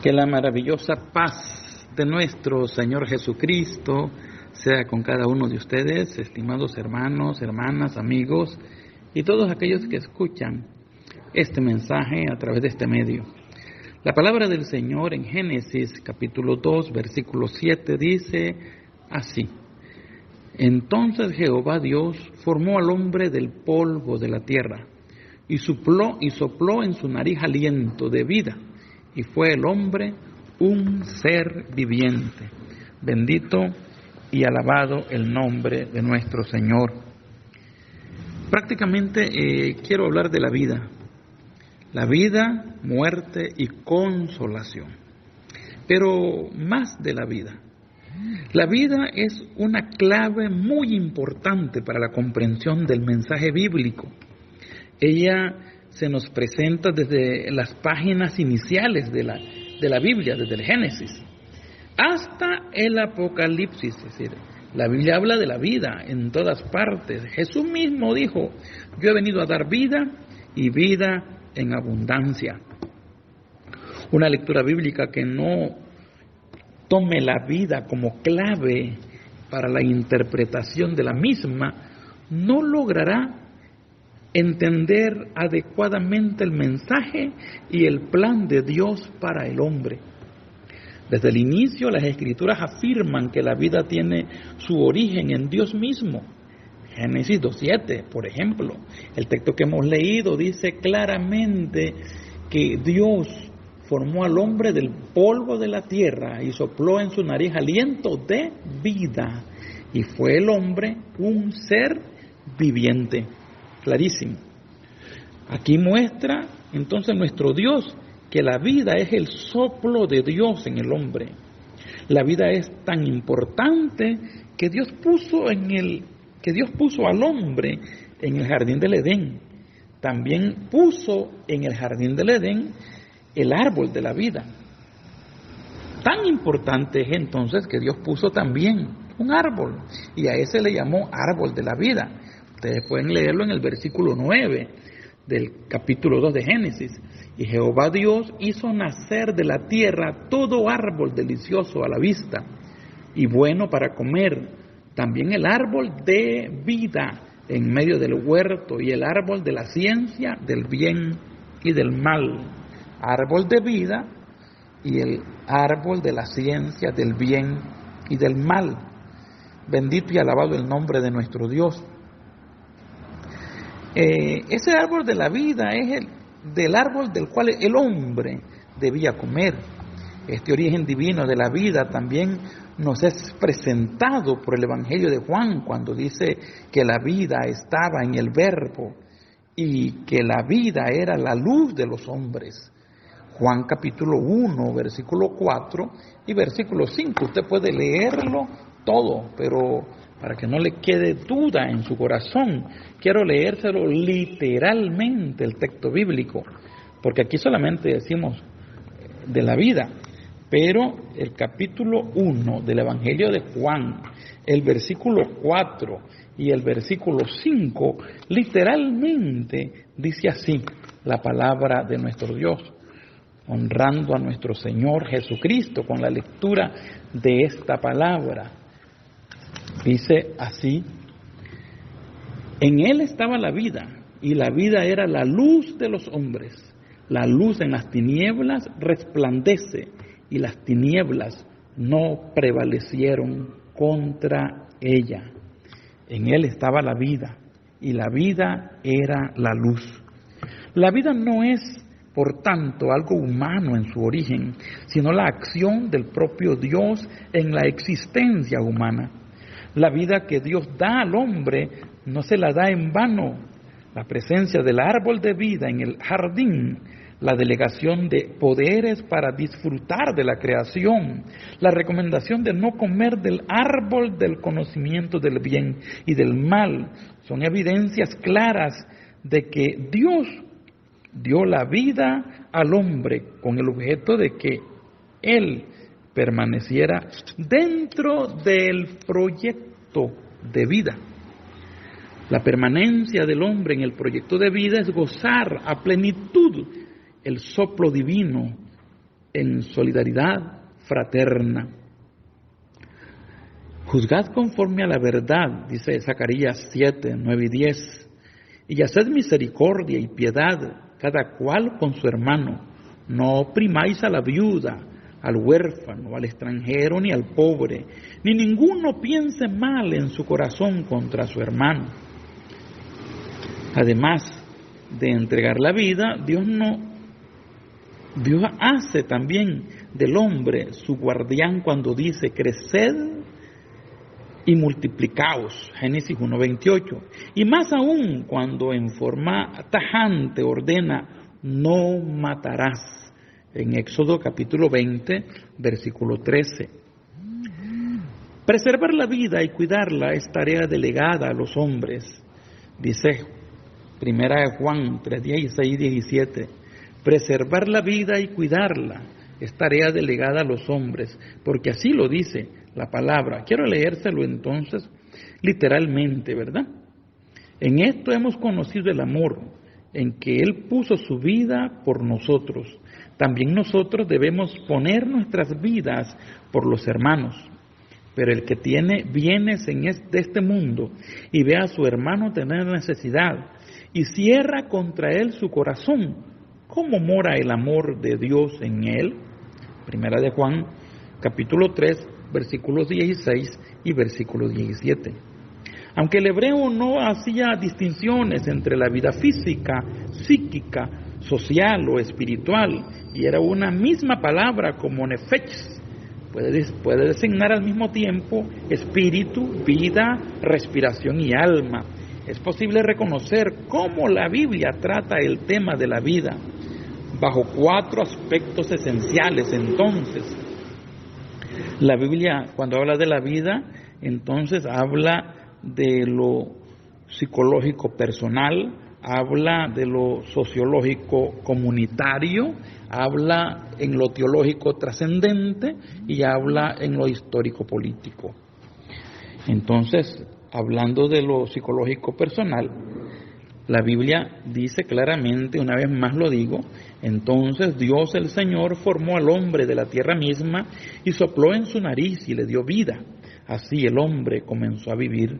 Que la maravillosa paz de nuestro Señor Jesucristo sea con cada uno de ustedes, estimados hermanos, hermanas, amigos y todos aquellos que escuchan este mensaje a través de este medio. La palabra del Señor en Génesis capítulo 2, versículo 7 dice así: Entonces Jehová Dios formó al hombre del polvo de la tierra y sopló en su nariz aliento de vida, y fue el hombre un ser viviente. Bendito y alabado el nombre de nuestro Señor. Prácticamente quiero hablar de la vida, muerte y consolación. Pero más de la vida. La vida es una clave muy importante para la comprensión del mensaje bíblico. Ella se nos presenta desde las páginas iniciales de la Biblia, desde el Génesis, hasta el Apocalipsis. Es decir, la Biblia habla de la vida en todas partes. Jesús mismo dijo: yo he venido a dar vida y vida en abundancia. Una lectura bíblica que no tome la vida como clave para la interpretación de la misma no logrará entender adecuadamente el mensaje y el plan de Dios para el hombre. Desde el inicio, las Escrituras afirman que la vida tiene su origen en Dios mismo. Génesis 2:7, por ejemplo, el texto que hemos leído dice claramente que Dios formó al hombre del polvo de la tierra y sopló en su nariz aliento de vida, y fue el hombre un ser viviente. Clarísimo. Aquí muestra entonces nuestro Dios que la vida es el soplo de Dios en el hombre. La vida es tan importante que Dios puso al hombre en el jardín del Edén. También puso en el jardín del Edén el árbol de la vida. Tan importante es entonces que Dios puso también un árbol, y a ese le llamó árbol de la vida. Ustedes pueden leerlo en el versículo 9 del capítulo 2 de Génesis. Y Jehová Dios hizo nacer de la tierra todo árbol delicioso a la vista y bueno para comer, también el árbol de vida en medio del huerto y el árbol de la ciencia del bien y del mal. Árbol de vida y el árbol de la ciencia del bien y del mal. Bendito y alabado el nombre de nuestro Dios. Ese árbol de la vida es del árbol del cual el hombre debía comer. Este origen divino de la vida también nos es presentado por el Evangelio de Juan, cuando dice que la vida estaba en el Verbo y que la vida era la luz de los hombres. Juan capítulo 1, versículo 4 y versículo 5. Usted puede leerlo todo, pero para que no le quede duda en su corazón, quiero leérselo literalmente el texto bíblico, porque aquí solamente decimos de la vida, pero el capítulo 1 del Evangelio de Juan, el versículo 4 y el versículo 5, literalmente dice así la palabra de nuestro Dios, honrando a nuestro Señor Jesucristo con la lectura de esta palabra. Dice así: en él estaba la vida, y la vida era la luz de los hombres. La luz en las tinieblas resplandece, y las tinieblas no prevalecieron contra ella. En él estaba la vida, y la vida era la luz. La vida no es, por tanto, algo humano en su origen, sino la acción del propio Dios en la existencia humana. La vida que Dios da al hombre no se la da en vano. La presencia del árbol de vida en el jardín, la delegación de poderes para disfrutar de la creación, la recomendación de no comer del árbol del conocimiento del bien y del mal, son evidencias claras de que Dios dio la vida al hombre con el objeto de que él permaneciera dentro del proyecto de vida. La permanencia del hombre en el proyecto de vida es gozar a plenitud el soplo divino en solidaridad fraterna. Juzgad conforme a la verdad, dice Zacarías 7, 9 y 10, y haced misericordia y piedad, cada cual con su hermano. No oprimáis a la viuda, al huérfano, al extranjero, ni al pobre, ni ninguno piense mal en su corazón contra su hermano. Además de entregar la vida, Dios hace también del hombre su guardián cuando dice: creced y multiplicaos, Génesis 1:28, y más aún cuando en forma tajante ordena: no matarás, en Éxodo capítulo 20, versículo 13. Preservar la vida y cuidarla es tarea delegada a los hombres, dice Primera de Juan 3:16 y 17. Preservar la vida y cuidarla es tarea delegada a los hombres, porque así lo dice la palabra. Quiero leérselo entonces literalmente, ¿verdad? En esto hemos conocido el amor, en que Él puso su vida por nosotros. También nosotros debemos poner nuestras vidas por los hermanos. Pero el que tiene bienes de este mundo y ve a su hermano tener necesidad y cierra contra él su corazón, ¿cómo mora el amor de Dios en él? Primera de Juan, capítulo 3, versículos 16 y versículo 17. Aunque el hebreo no hacía distinciones entre la vida física, psíquica, social o espiritual, y era una misma palabra como nefesh, puede designar al mismo tiempo espíritu, vida, respiración y alma. Es posible reconocer cómo la Biblia trata el tema de la vida bajo 4 aspectos esenciales. Entonces, la Biblia, cuando habla de la vida, entonces habla de lo psicológico personal, habla de lo sociológico comunitario, habla en lo teológico trascendente y habla en lo histórico político. Entonces, hablando de lo psicológico personal, la Biblia dice claramente, una vez más lo digo: entonces Dios el Señor formó al hombre de la tierra misma y sopló en su nariz y le dio vida. Así el hombre comenzó a vivir.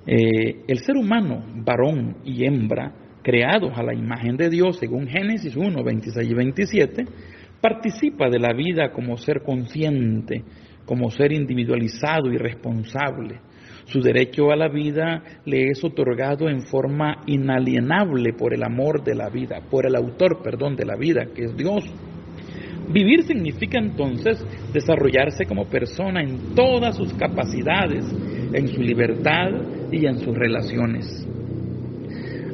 El ser humano, varón y hembra, creados a la imagen de Dios, según Génesis 1, 26 y 27, participa de la vida como ser consciente, como ser individualizado y responsable. Su derecho a la vida le es otorgado en forma inalienable por el amor de la vida, por el autor, de la vida, que es Dios. Vivir significa entonces desarrollarse como persona en todas sus capacidades, en su libertad y en sus relaciones.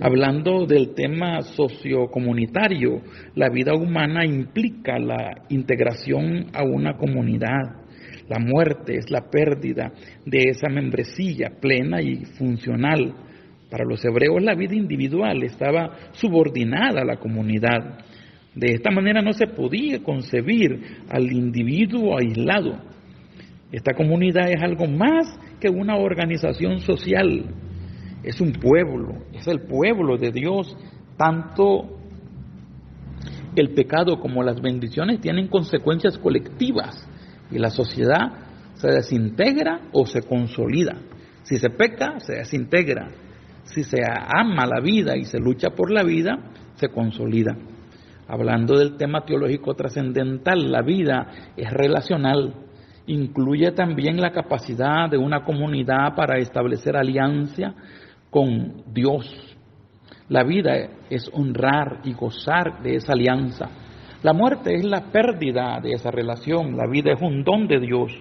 Hablando del tema sociocomunitario, la vida humana implica la integración a una comunidad. La muerte es la pérdida de esa membresía plena y funcional. Para los hebreos la vida individual estaba subordinada a la comunidad. De esta manera no se podía concebir al individuo aislado. Esta comunidad es algo más que una organización social. Es un pueblo, es el pueblo de Dios. Tanto el pecado como las bendiciones tienen consecuencias colectivas y la sociedad se desintegra o se consolida. Si se peca, se desintegra. Si se ama la vida y se lucha por la vida, se consolida. Hablando del tema teológico trascendental, la vida es relacional. Incluye también la capacidad de una comunidad para establecer alianza con Dios. La vida es honrar y gozar de esa alianza. La muerte es la pérdida de esa relación. La vida es un don de Dios,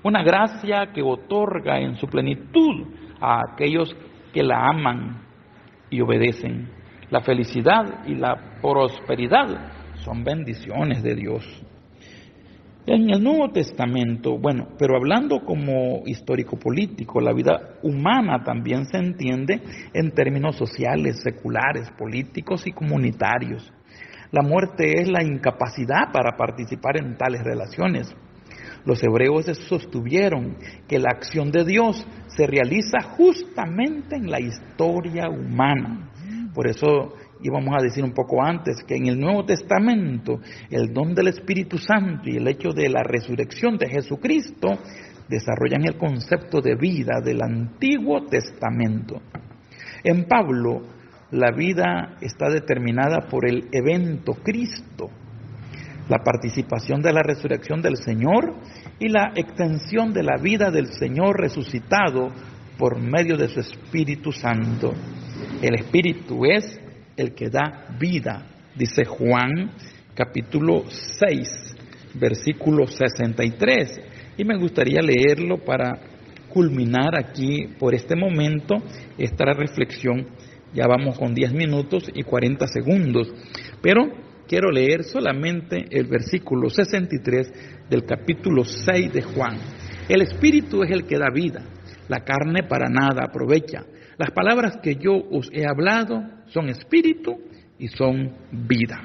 una gracia que otorga en su plenitud a aquellos que la aman y obedecen. La felicidad y la prosperidad son bendiciones de Dios. En el Nuevo Testamento, pero hablando como histórico-político, la vida humana también se entiende en términos sociales, seculares, políticos y comunitarios. La muerte es la incapacidad para participar en tales relaciones. Los hebreos sostuvieron que la acción de Dios se realiza justamente en la historia humana. Por eso y vamos a decir un poco antes, que en el Nuevo Testamento el don del Espíritu Santo y el hecho de la resurrección de Jesucristo desarrollan el concepto de vida del Antiguo Testamento. En Pablo, la vida está determinada por el evento Cristo, la participación de la resurrección del Señor y la extensión de la vida del Señor resucitado por medio de su Espíritu Santo. El Espíritu es el que da vida, dice Juan capítulo 6, versículo 63. Y me gustaría leerlo para culminar aquí por este momento esta reflexión. Ya vamos con 10 minutos y 40 segundos, pero quiero leer solamente el versículo 63 del capítulo 6 de Juan. El Espíritu es el que da vida, la carne para nada aprovecha. Las palabras que yo os he hablado son espíritu y son vida.